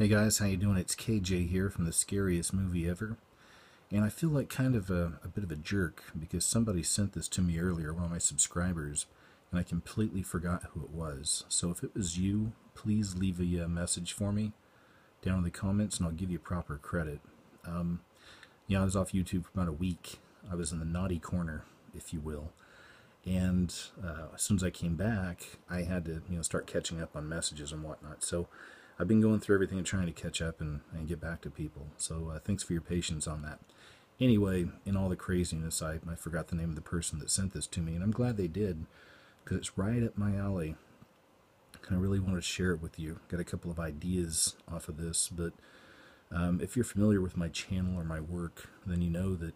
Hey guys, how you doing? It's KJ here from the Scariest Movie Ever. And I feel like kind of a bit of a jerk because somebody sent this to me earlier, one of my subscribers, and I completely forgot who it was. So if it was you, please leave a message for me down in the comments and I'll give you proper credit. I was off YouTube for about a week. I was in the naughty corner, if you will. And as soon as I came back, I had to start catching up on messages and whatnot. So I've been going through everything and trying to catch up and get back to people. So thanks for your patience on that. Anyway, in all the craziness, I forgot the name of the person that sent this to me, and I'm glad they did, because it's right up my alley. And I really want to share it with you. Got a couple of ideas off of this, but if you're familiar with my channel or my work, then you know that,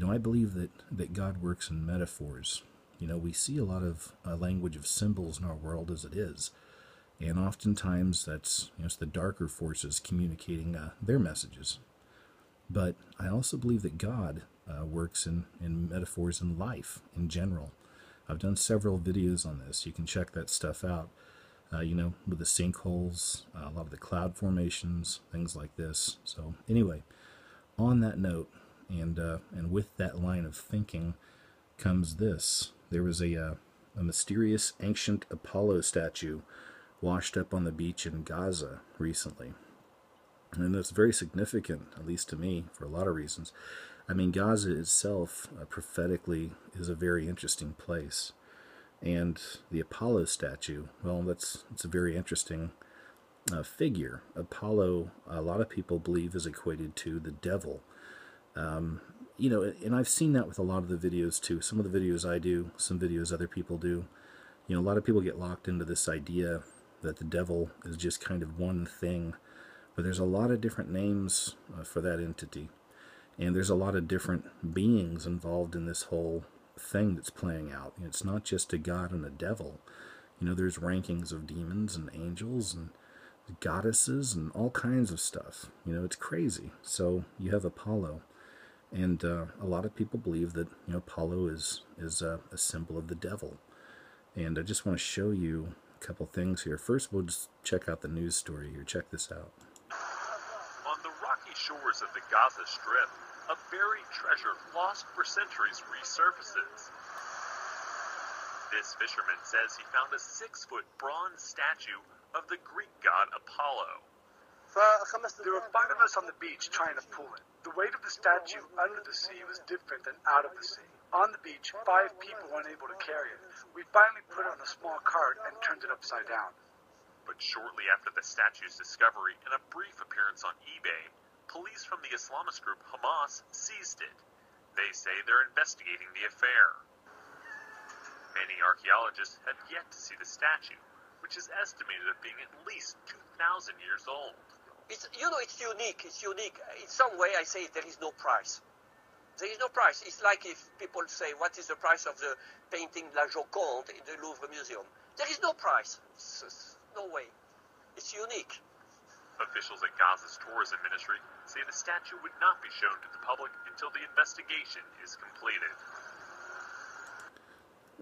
I believe that God works in metaphors. We see a lot of language of symbols in our world as it is. And oftentimes that's it's the darker forces communicating their messages. But I also believe that God works in metaphors in life in general. I've done several videos on this. You can check that stuff out. With the sinkholes, a lot of the cloud formations, things like this. So anyway, on that note, and with that line of thinking comes this. There was a mysterious ancient Apollo statue washed up on the beach in Gaza recently. And that's very significant, at least to me, for a lot of reasons. I mean, Gaza itself, prophetically, is a very interesting place. And the Apollo statue, well, it's a very interesting figure. Apollo, a lot of people believe, is equated to the devil. And I've seen that with a lot of the videos, too. Some of the videos I do, some videos other people do. A lot of people get locked into this idea that the devil is just kind of one thing, but there's a lot of different names for that entity, and there's a lot of different beings involved in this whole thing that's playing out. It's not just a god and a devil. There's rankings of demons and angels and goddesses and all kinds of stuff. It's crazy. So you have Apollo, and a lot of people believe that Apollo is a symbol of the devil. And I just want to show you couple things here. First, we'll just check out the news story here. Check this out. On the rocky shores of the Gaza Strip, a buried treasure lost for centuries resurfaces. This fisherman says he found a 6-foot bronze statue of the Greek god Apollo. There were 5 of us on the beach trying to pull it. The weight of the statue under the sea was different than out of the sea. On the beach, 5 people were unable to carry it. We finally put it on a small cart and turned it upside down. But shortly after the statue's discovery and a brief appearance on eBay, police from the Islamist group Hamas seized it. They say they're investigating the affair. Many archaeologists have yet to see the statue, which is estimated at being at least 2,000 years old. It's unique. It's unique. In some way, I say there is no price. There is no price. It's like if people say, what is the price of the painting La Joconde in the Louvre Museum? There is no price. No way. It's unique. Officials at Gaza's tourism ministry say the statue would not be shown to the public until the investigation is completed.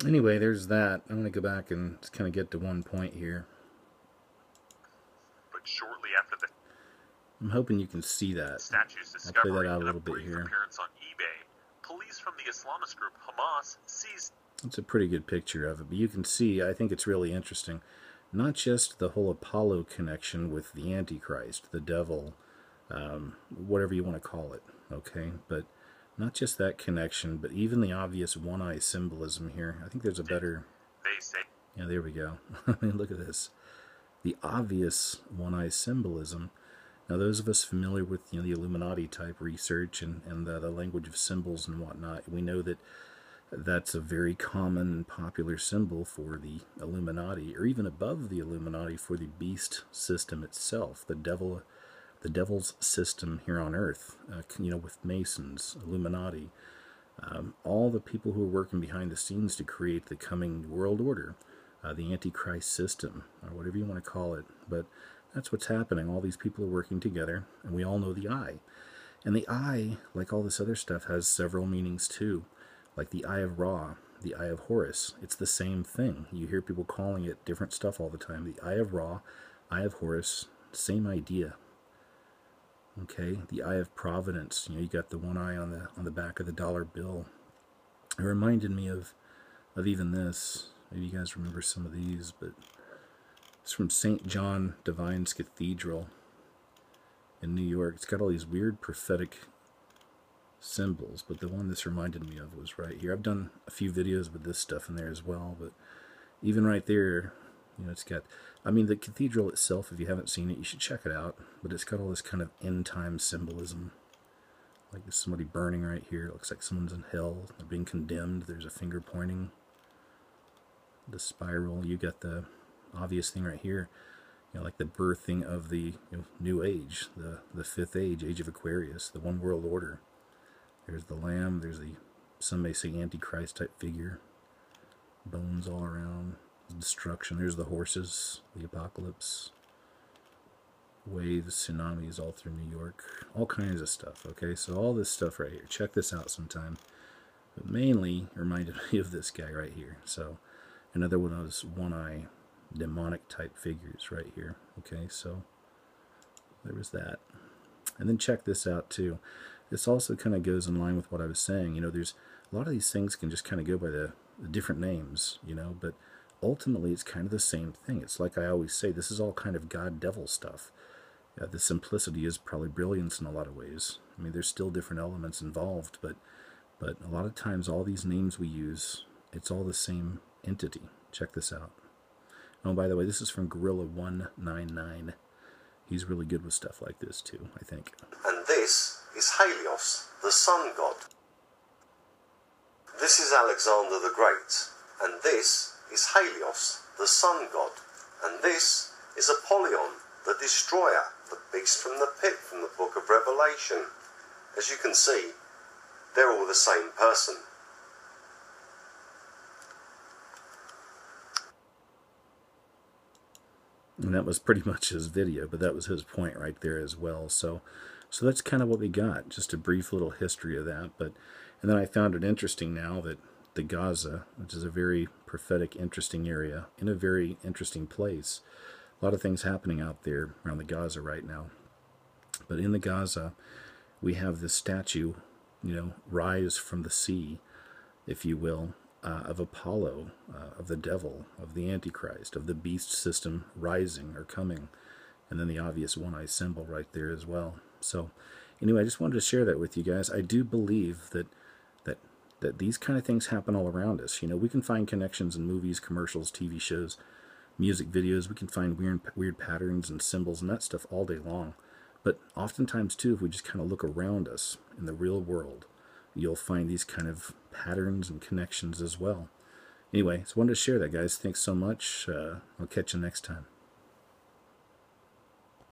Anyway, there's that. I'm going to go back and just kind of get to one point here. But shortly after the I'm hoping you can see that. Statue's I'll play discovery that out a and little bit brief here. appearance on eBay, police from the Islamist group Hamas seized. It's a pretty good picture of it, but you can see, I think it's really interesting, not just the whole Apollo connection with the Antichrist, the devil, whatever you want to call it, okay? But not just that connection, but even the obvious one-eye symbolism here. I think there's a better... They say. Yeah, there we go. I mean, look at this. The obvious one-eye symbolism. Now, those of us familiar with the Illuminati type research and the language of symbols and whatnot, we know that that's a very common and popular symbol for the Illuminati, or even above the Illuminati for the beast system itself, the devil's system here on Earth. With Masons, Illuminati, all the people who are working behind the scenes to create the coming world order, the Antichrist system, or whatever you want to call it, but. That's what's happening. All these people are working together, and we all know the eye. And the eye, like all this other stuff, has several meanings too. Like the Eye of Ra, the Eye of Horus. It's the same thing. You hear people calling it different stuff all the time. The Eye of Ra, Eye of Horus, same idea. Okay, the Eye of Providence. You got the one eye on the back of the dollar bill. It reminded me of even this. Maybe you guys remember some of these, but it's from St. John Divine's Cathedral in New York. It's got all these weird prophetic symbols, but the one this reminded me of was right here. I've done a few videos with this stuff in there as well, but even right there, it's got, I mean, the cathedral itself, if you haven't seen it, you should check it out, but it's got all this kind of end-time symbolism. Like there's somebody burning right here. It looks like someone's in hell. They're being condemned. There's a finger pointing. The spiral. You got the obvious thing right here. Like the birthing of the new age, the fifth age, age of Aquarius, the one world order. There's the lamb. There's the, some may say, Antichrist type figure. Bones all around. Destruction. There's the horses. The apocalypse. Waves, tsunamis all through New York. All kinds of stuff. Okay, so all this stuff right here. Check this out sometime. But mainly reminded me of this guy right here. So another one of those one-eye demonic type figures right here. Okay, so there was that. And then check this out too. This also kind of goes in line with what I was saying. There's a lot of these things can just kind of go by the different names, but ultimately it's kind of the same thing. It's like I always say, this is all kind of God-devil stuff. The simplicity is probably brilliance in a lot of ways. I mean, there's still different elements involved, but a lot of times all these names we use, it's all the same entity. Check this out. Oh, by the way, this is from Gorilla199. He's really good with stuff like this too, I think. And this is Helios, the sun god. This is Alexander the Great, and this is Helios, the sun god. And this is Apollyon, the destroyer, the beast from the pit from the book of Revelation. As you can see, they're all the same person. And that was pretty much his video, but that was his point right there as well. So that's kind of what we got, just a brief little history of that. And then I found it interesting now that the Gaza, which is a very prophetic, interesting area, in a very interesting place, a lot of things happening out there around the Gaza right now. But in the Gaza, we have this statue, rise from the sea, if you will, of Apollo, of the devil, of the Antichrist, of the beast system rising or coming, and then the obvious one-eye symbol right there as well. So anyway, I just wanted to share that with you guys. I do believe that these kind of things happen all around us. We can find connections in movies, commercials, TV shows, music videos. We can find weird patterns and symbols and that stuff all day long. But oftentimes too, if we just kind of look around us in the real world, you'll find these kind of patterns and connections as well. Anyway, just wanted to share that, guys. Thanks so much. I'll catch you next time.